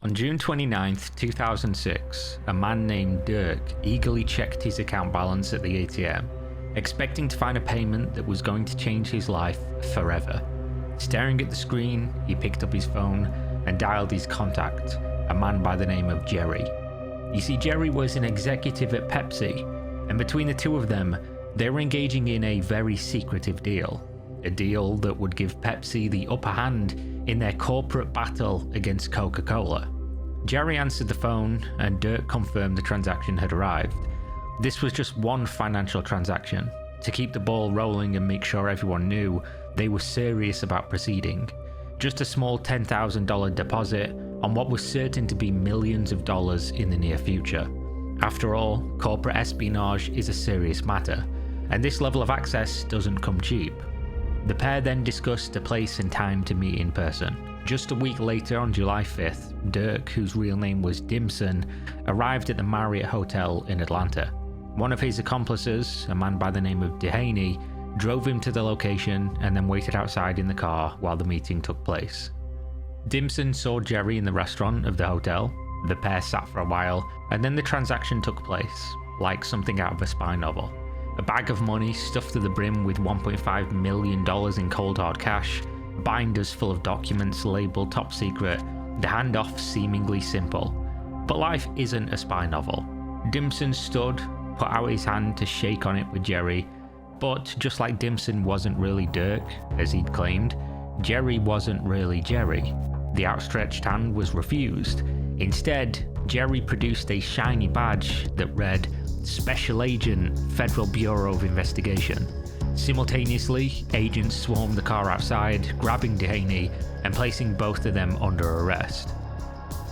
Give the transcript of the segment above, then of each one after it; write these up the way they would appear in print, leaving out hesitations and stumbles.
On June 29th, 2006, a man named Dirk eagerly checked his account balance at the ATM, expecting to find a payment that was going to change his life forever. Staring at the screen, he picked up his phone and dialed his contact, a man by the name of Jerry. You see, Jerry was an executive at Pepsi, and between the two of them, they were engaging in a very secretive deal. A deal that would give Pepsi the upper hand in their corporate battle against Coca-Cola. Jerry answered the phone, and Dirk confirmed the transaction had arrived. This was just one financial transaction, to keep the ball rolling and make sure everyone knew they were serious about proceeding. Just a small $10,000 deposit on what was certain to be millions of dollars in the near future. After all, corporate espionage is a serious matter, and this level of access doesn't come cheap. The pair then discussed a place and time to meet in person. Just a week later, on July 5th, Dirk, whose real name was Dimson, arrived at the Marriott Hotel in Atlanta. One of his accomplices, a man by the name of Dehaney, drove him to the location and then waited outside in the car while the meeting took place. Dimson saw Jerry in the restaurant of the hotel. The pair sat for a while, and then the transaction took place, like something out of a spy novel. A bag of money stuffed to the brim with $1.5 million in cold hard cash, binders full of documents labelled top secret, the handoff seemingly simple. But life isn't a spy novel. Dimson stood, put out his hand to shake on it with Jerry, but just like Dimson wasn't really Dirk, as he'd claimed, Jerry wasn't really Jerry. The outstretched hand was refused. Instead, Jerry produced a shiny badge that read Special Agent, Federal Bureau of Investigation. Simultaneously, agents swarmed the car outside, grabbing Dehaney and placing both of them under arrest.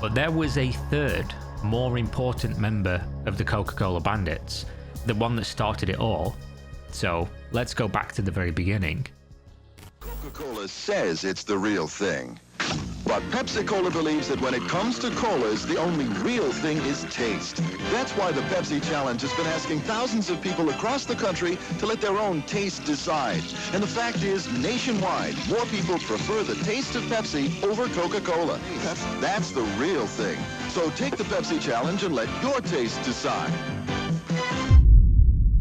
But there was a third, more important member of the Coca-Cola bandits, the one that started it all. So let's go back to the very beginning. Coca-Cola says it's the real thing. But Pepsi-Cola believes that when it comes to colas, the only real thing is taste. That's why the Pepsi Challenge has been asking thousands of people across the country to let their own taste decide. And the fact is, nationwide, more people prefer the taste of Pepsi over Coca-Cola. That's the real thing. So take the Pepsi Challenge and let your taste decide.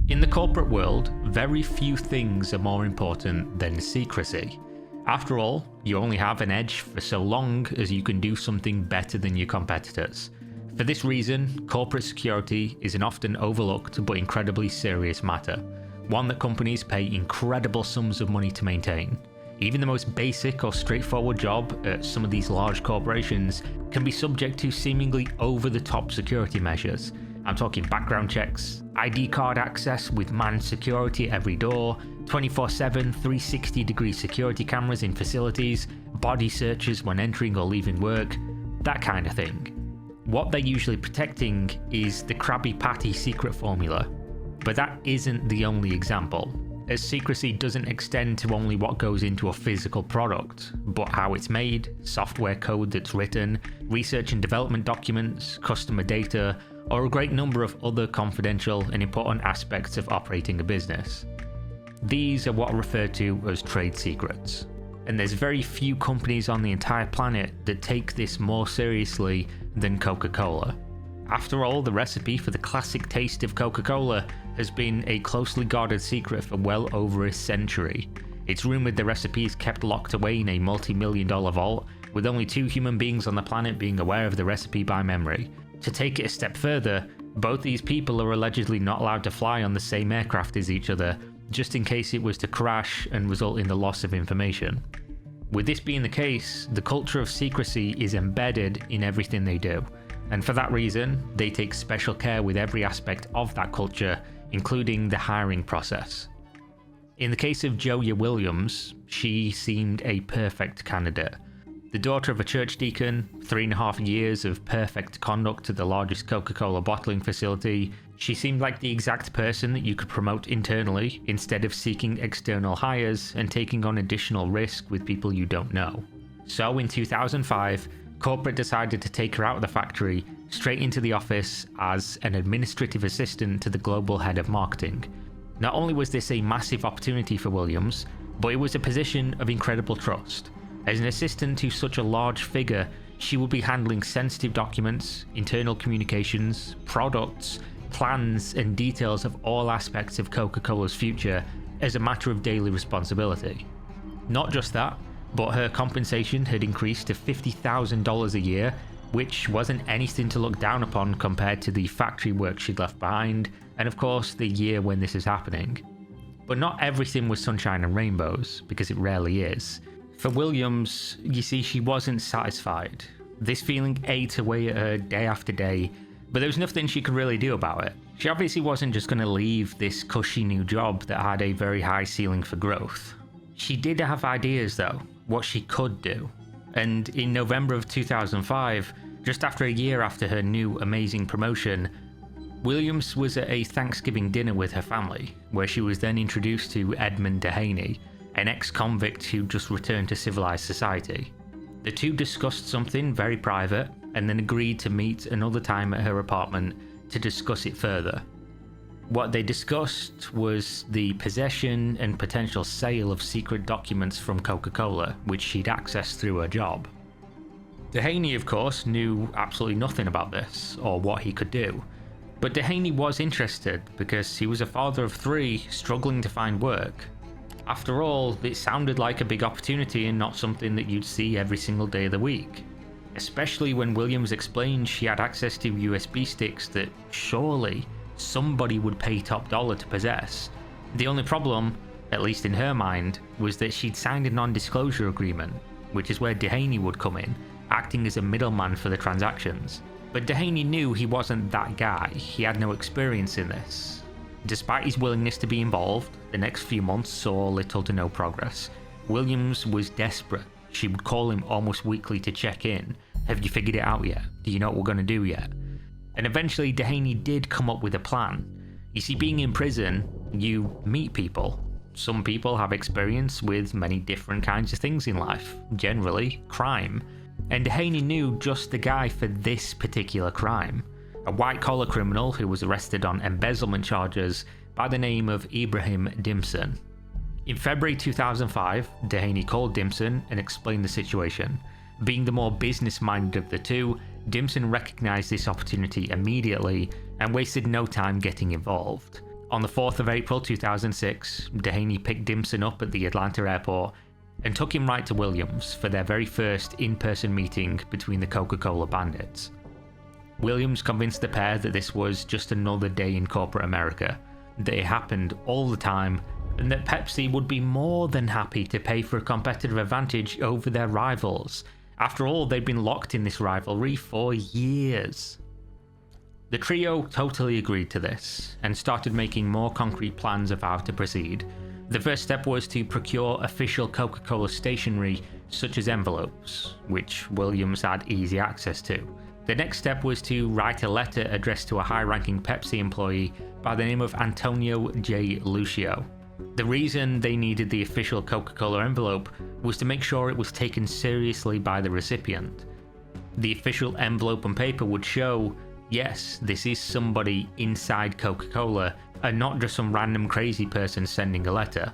In the corporate world, very few things are more important than secrecy. After all, you only have an edge for so long as you can do something better than your competitors. For this reason, corporate security is an often overlooked but incredibly serious matter, one that companies pay incredible sums of money to maintain. Even the most basic or straightforward job at some of these large corporations can be subject to seemingly over-the-top security measures. I'm talking background checks, ID card access with manned security at every door, 24/7 360-degree security cameras in facilities, body searches when entering or leaving work, that kind of thing. What they're usually protecting is the Krabby Patty secret formula. But that isn't the only example, as secrecy doesn't extend to only what goes into a physical product, but how it's made, software code that's written, research and development documents, customer data, or a great number of other confidential and important aspects of operating a business. These are what are referred to as trade secrets. And there's very few companies on the entire planet that take this more seriously than Coca-Cola. After all, the recipe for the classic taste of Coca-Cola has been a closely guarded secret for well over a century. It's rumoured the recipe is kept locked away in a multi-million-dollar vault, with only 2 human beings on the planet being aware of the recipe by memory. To take it a step further, both these people are allegedly not allowed to fly on the same aircraft as each other, just in case it was to crash and result in the loss of information. With this being the case, the culture of secrecy is embedded in everything they do, and for that reason, they take special care with every aspect of that culture, including the hiring process. In the case of Joya Williams, she seemed a perfect candidate. The daughter of a church deacon, 3.5 years of perfect conduct at the largest Coca-Cola bottling facility, she seemed like the exact person that you could promote internally instead of seeking external hires and taking on additional risk with people you don't know. So in 2005, corporate decided to take her out of the factory straight into the office as an administrative assistant to the global head of marketing. Not only was this a massive opportunity for Williams, but it was a position of incredible trust. As an assistant to such a large figure, She would be handling sensitive documents, internal communications, products, plans, and details of all aspects of Coca-Cola's future as a matter of daily responsibility. Not just that, but her compensation had increased to $50,000 a year, which wasn't anything to look down upon compared to the factory work she'd left behind, and of course the year when this is happening. But not everything was sunshine and rainbows, because it rarely is. For Williams, you see, she wasn't satisfied. This feeling ate away at her day after day, but there was nothing she could really do about it. She obviously wasn't just going to leave this cushy new job that had a very high ceiling for growth. She did have ideas though, what she could do. And in November of 2005, just after a year after her new amazing promotion, Williams was at a Thanksgiving dinner with her family, where she was then introduced to Edmund Dehaney, an ex-convict who just returned to civilized society. The two discussed something very private and then agreed to meet another time at her apartment to discuss it further. What they discussed was the possession and potential sale of secret documents from Coca-Cola, which she'd accessed through her job. Dehaney, of course, knew absolutely nothing about this, or what he could do. But Dehaney was interested because he was a father of 3 struggling to find work. After all, it sounded like a big opportunity and not something that you'd see every single day of the week. Especially when Williams explained she had access to USB sticks that surely somebody would pay top dollar to possess. The only problem, at least in her mind, was that she'd signed a non-disclosure agreement, which is where Dehaney would come in, acting as a middleman for the transactions. But Dehaney knew he wasn't that guy, he had no experience in this. Despite his willingness to be involved, the next few months saw little to no progress. Williams was desperate. She would call him almost weekly to check in. Have you figured it out yet? Do you know what we're going to do yet? And eventually Dehaney did come up with a plan. You see, being in prison, you meet people. Some people have experience with many different kinds of things in life, generally crime. And Dehaney knew just the guy for this particular crime. A white-collar criminal who was arrested on embezzlement charges by the name of Ibrahim Dimson. In February 2005, Dehaney called Dimson and explained the situation. Being the more business-minded of the two, Dimson recognized this opportunity immediately and wasted no time getting involved. On the 4th of April 2006, Dehaney picked Dimson up at the Atlanta airport and took him right to Williams for their very first in-person meeting between the Coca-Cola bandits. Williams convinced the pair that this was just another day in corporate America, that it happened all the time, and that Pepsi would be more than happy to pay for a competitive advantage over their rivals. After all, they'd been locked in this rivalry for years. The trio totally agreed to this, and started making more concrete plans of how to proceed. The first step was to procure official Coca-Cola stationery, such as envelopes, which Williams had easy access to. The next step was to write a letter addressed to a high-ranking Pepsi employee by the name of Antonio J. Lucio. The reason they needed the official Coca-Cola envelope was to make sure it was taken seriously by the recipient. The official envelope and paper would show, yes, this is somebody inside Coca-Cola and not just some random crazy person sending a letter.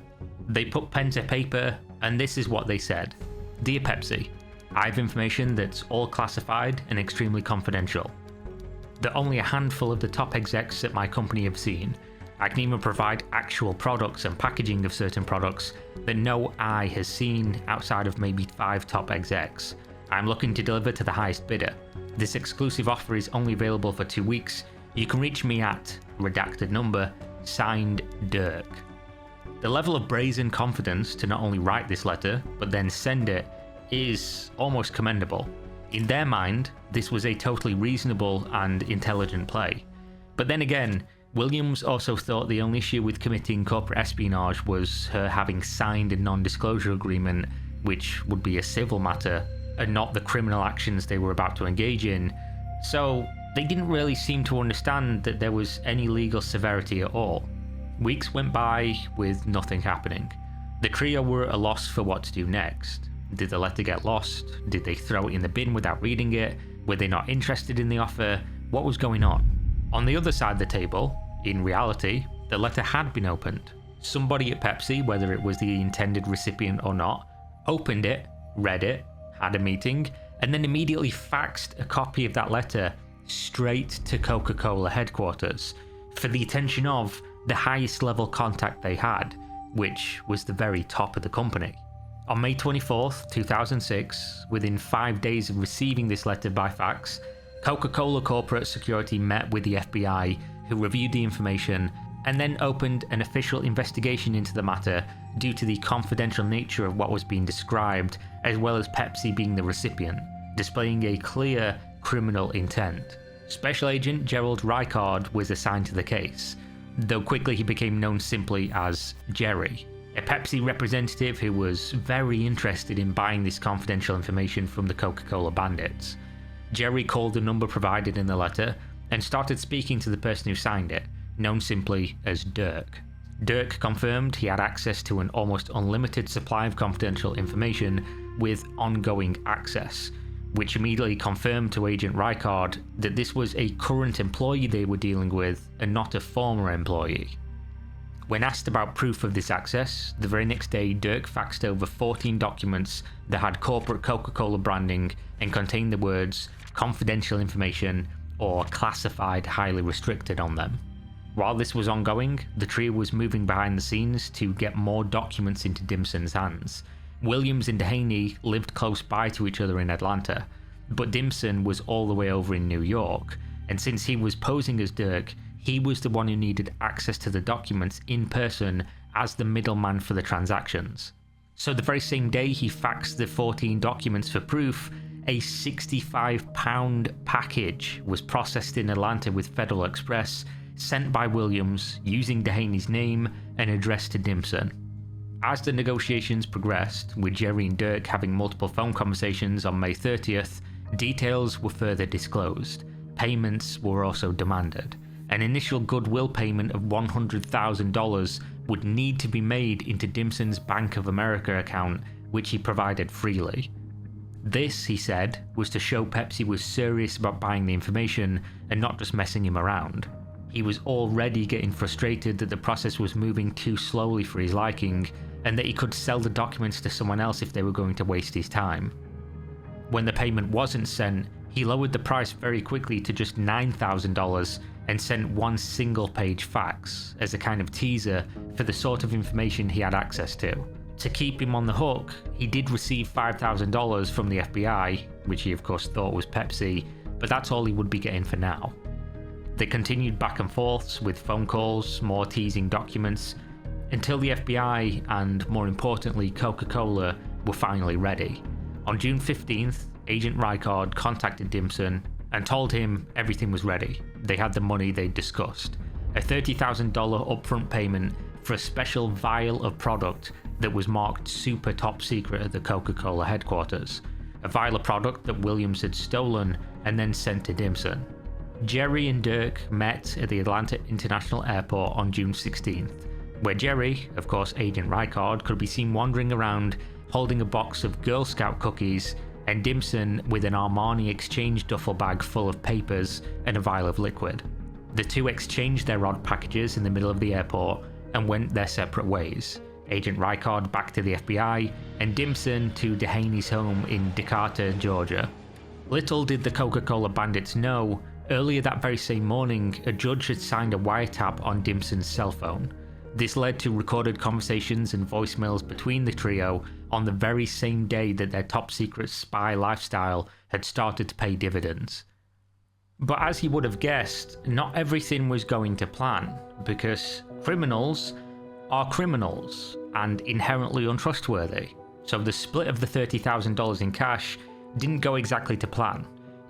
They put pen to paper and this is what they said. Dear Pepsi, I have information that's all classified and extremely confidential, that only a handful of the top execs at my company have seen. I can even provide actual products and packaging of certain products that no eye has seen outside of maybe 5 top execs. I'm looking to deliver to the highest bidder. This exclusive offer is only available for 2 weeks. You can reach me at redacted number, signed Dirk. The level of brazen confidence to not only write this letter, but then send it, is almost commendable. In their mind, this was a totally reasonable and intelligent play. But then again, Williams also thought the only issue with committing corporate espionage was her having signed a non-disclosure agreement, which would be a civil matter, and not the criminal actions they were about to engage in. So they didn't really seem to understand that there was any legal severity at all. Weeks went by with nothing happening. The trio were at a loss for what to do next. Did the letter get lost? Did they throw it in the bin without reading it? Were they not interested in the offer? What was going on? On the other side of the table, in reality, the letter had been opened. Somebody at Pepsi, whether it was the intended recipient or not, opened it, read it, had a meeting, and then immediately faxed a copy of that letter straight to Coca-Cola headquarters for the attention of the highest level contact they had, which was the very top of the company. On May 24th, 2006, within 5 days of receiving this letter by fax, Coca-Cola Corporate Security met with the FBI, who reviewed the information and then opened an official investigation into the matter due to the confidential nature of what was being described, as well as Pepsi being the recipient, displaying a clear criminal intent. Special Agent Gerald Reichard was assigned to the case, though quickly he became known simply as Jerry, a Pepsi representative who was very interested in buying this confidential information from the Coca-Cola bandits. Jerry called the number provided in the letter and started speaking to the person who signed it, known simply as Dirk. Dirk confirmed he had access to an almost unlimited supply of confidential information with ongoing access, which immediately confirmed to Agent Reichard that this was a current employee they were dealing with and not a former employee. When asked about proof of this access, the very next day Dirk faxed over 14 documents that had corporate Coca-Cola branding and contained the words confidential information or classified highly restricted on them. While this was ongoing, the trio was moving behind the scenes to get more documents into Dimson's hands. Williams and Dehaney lived close by to each other in Atlanta, but Dimson was all the way over in New York, and since he was posing as Dirk, he was the one who needed access to the documents in person as the middleman for the transactions. So the very same day he faxed the 14 documents for proof, a 65-pound package was processed in Atlanta with Federal Express, sent by Williams using Dehaney's name and address to Dimson. As the negotiations progressed, with Jerry and Dirk having multiple phone conversations on May 30th, details were further disclosed. Payments were also demanded. An initial goodwill payment of $100,000 would need to be made into Dimson's Bank of America account, which he provided freely. This, he said, was to show Pepsi was serious about buying the information and not just messing him around. He was already getting frustrated that the process was moving too slowly for his liking, and that he could sell the documents to someone else if they were going to waste his time. When the payment wasn't sent, he lowered the price very quickly to just $9,000 and sent one single-page fax as a kind of teaser for the sort of information he had access to. To keep him on the hook, he did receive $5,000 from the FBI, which he of course thought was Pepsi, but that's all he would be getting for now. They continued back and forths with phone calls, more teasing documents, until the FBI and, more importantly, Coca-Cola were finally ready. On June 15th, Agent Reichard contacted Dimson and told him everything was ready. They had the money they'd discussed. A $30,000 upfront payment for a special vial of product that was marked super top secret at the Coca-Cola headquarters. A vial of product that Williams had stolen and then sent to Dimson. Jerry and Dirk met at the Atlanta International Airport on June 16th, where Jerry, of course Agent Reichard, could be seen wandering around holding a box of Girl Scout cookies, and Dimson with an Armani Exchange duffel bag full of papers and a vial of liquid. The two exchanged their odd packages in the middle of the airport and went their separate ways. Agent Reichard back to the FBI, and Dimson to Dehaney's home in Decatur, Georgia. Little did the Coca-Cola bandits know, earlier that very same morning, a judge had signed a wiretap on Dimson's cell phone. This led to recorded conversations and voicemails between the trio on the very same day that their top secret spy lifestyle had started to pay dividends. But as he would have guessed, not everything was going to plan, because criminals are criminals and inherently untrustworthy. So the split of the $30,000 in cash didn't go exactly to plan.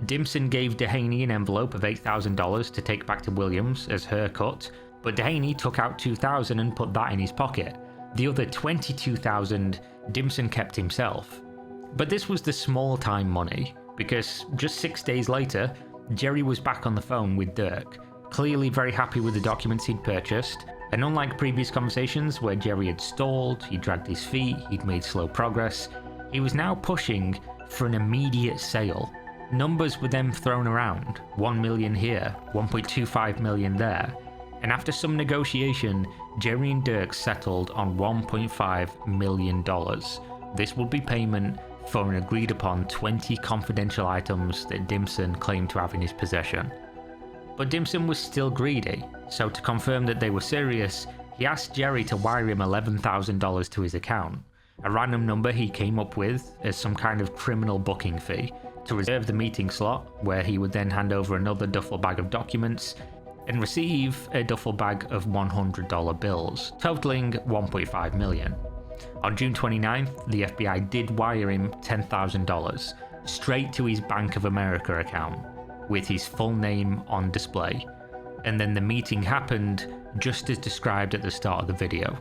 Dimson gave Dehaney an envelope of $8,000 to take back to Williams as her cut, but Dehaney took out $2,000 and put that in his pocket. The other $22,000 Dimson kept himself. But this was the small-time money, because just 6 days later, Jerry was back on the phone with Dirk, clearly very happy with the documents he'd purchased, and unlike previous conversations where Jerry had stalled, he dragged his feet, he'd made slow progress, he was now pushing for an immediate sale. Numbers were then thrown around, 1 million here, 1.25 million there, and after some negotiation, Jerry and Dirk settled on $1.5 million. This would be payment for an agreed upon 20 confidential items that Dimson claimed to have in his possession. But Dimson was still greedy, so to confirm that they were serious, he asked Jerry to wire him $11,000 to his account, a random number he came up with as some kind of criminal booking fee, to reserve the meeting slot, where he would then hand over another duffel bag of documents and receive a duffel bag of $100 bills, totaling $1.5 million. On June 29th, the FBI did wire him $10,000 straight to his Bank of America account, with his full name on display, and then the meeting happened just as described at the start of the video.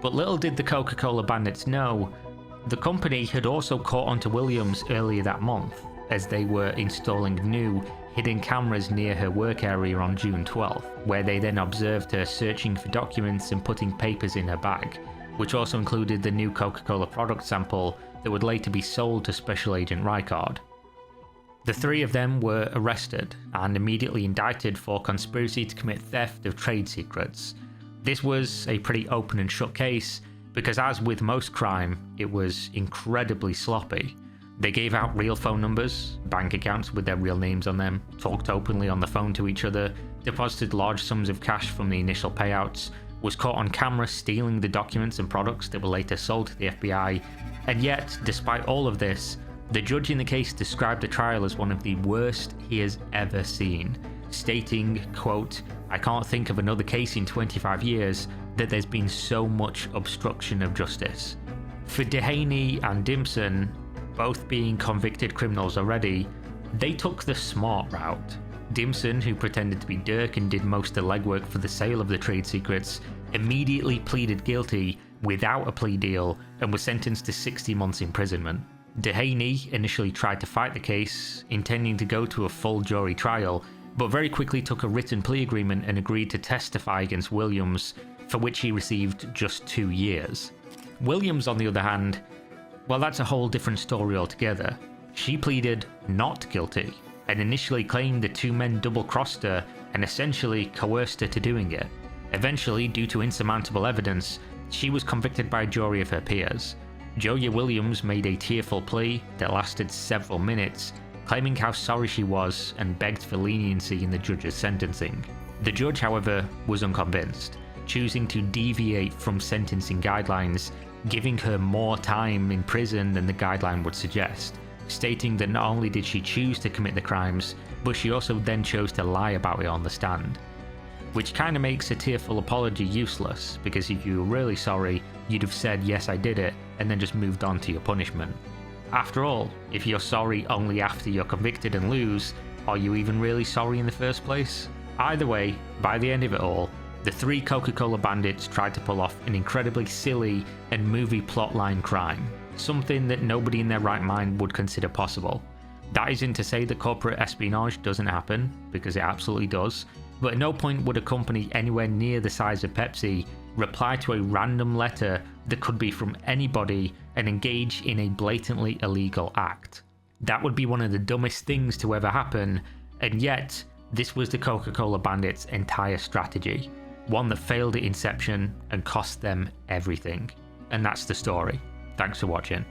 But little did the Coca-Cola bandits know, the company had also caught onto Williams earlier that month, as they were installing new hidden cameras near her work area on June 12th, where they then observed her searching for documents and putting papers in her bag, which also included the new Coca-Cola product sample that would later be sold to Special Agent Rykard. The three of them were arrested and immediately indicted for conspiracy to commit theft of trade secrets. This was a pretty open and shut case because, as with most crime, it was incredibly sloppy. They gave out real phone numbers, bank accounts with their real names on them, talked openly on the phone to each other, deposited large sums of cash from the initial payouts, was caught on camera stealing the documents and products that were later sold to the FBI, and yet, despite all of this, the judge in the case described the trial as one of the worst he has ever seen, stating, quote, "I can't think of another case in 25 years that there's been so much obstruction of justice." For Dehaney and Dimson, both being convicted criminals already, they took the smart route. Dimson, who pretended to be Dirk and did most of the legwork for the sale of the trade secrets, immediately pleaded guilty without a plea deal and was sentenced to 60 months imprisonment. Dehaney initially tried to fight the case, intending to go to a full jury trial, but very quickly took a written plea agreement and agreed to testify against Williams, for which he received just 2 years. Williams, on the other hand, well, that's a whole different story altogether. She pleaded not guilty, and initially claimed the two men double-crossed her and essentially coerced her to doing it. Eventually, due to insurmountable evidence, she was convicted by a jury of her peers. Joya Williams made a tearful plea that lasted several minutes, claiming how sorry she was and begged for leniency in the judge's sentencing. The judge, however, was unconvinced, choosing to deviate from sentencing guidelines, giving her more time in prison than the guideline would suggest, stating that not only did she choose to commit the crimes, but she also then chose to lie about it on the stand. Which kind of makes a tearful apology useless, because if you were really sorry, you'd have said yes I did it, and then just moved on to your punishment. After all, if you're sorry only after you're convicted and lose, are you even really sorry in the first place? Either way, by the end of it all, the three Coca-Cola bandits tried to pull off an incredibly silly and movie plotline crime, something that nobody in their right mind would consider possible. That isn't to say that corporate espionage doesn't happen, because it absolutely does, but at no point would a company anywhere near the size of Pepsi reply to a random letter that could be from anybody and engage in a blatantly illegal act. That would be one of the dumbest things to ever happen, and yet, this was the Coca-Cola bandits' entire strategy. One that failed at inception and cost them everything. And that's the story. Thanks for watching.